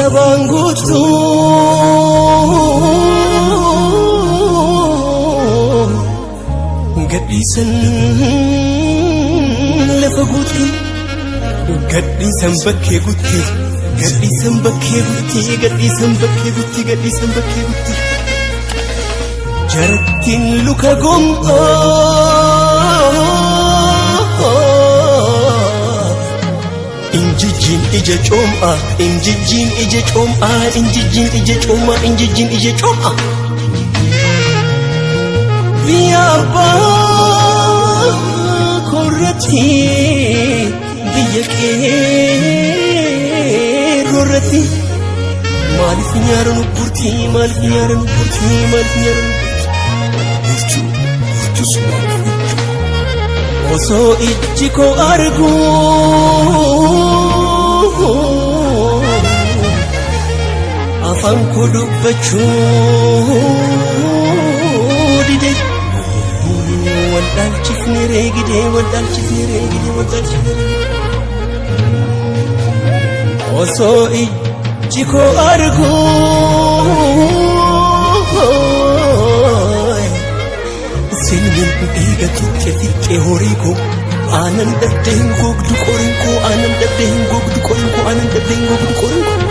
cabangutu gadhiisan lafa guutti gadhiisan bakkee guutti gadhiisan bakkee guutti gadhiisan bakkee guutti gadhiisan bakkee guutti jarattiin luka injijjiin ija coom'a injijjiin ija coom'a injijjiin ija coom'a injijjiin ija coom'a biyya abbaa korratti biyya keerroorratti maaliif nyaara nu burti maaliif nyaara nu burti maaliif nyaara nu burti osoo ijji koo argu afaan koo dubbachuu dide waldaalchifne reegide waldaalchifne reegide waldaalchifne osoo ijji koo argu silmin dhiiga tuqqe fiqqe horii koo aanan dhabdee hin gogdu qorin koo aanan dhabdee hin gogdu qorin koo aanan dhabdee hin gogdu qorin koo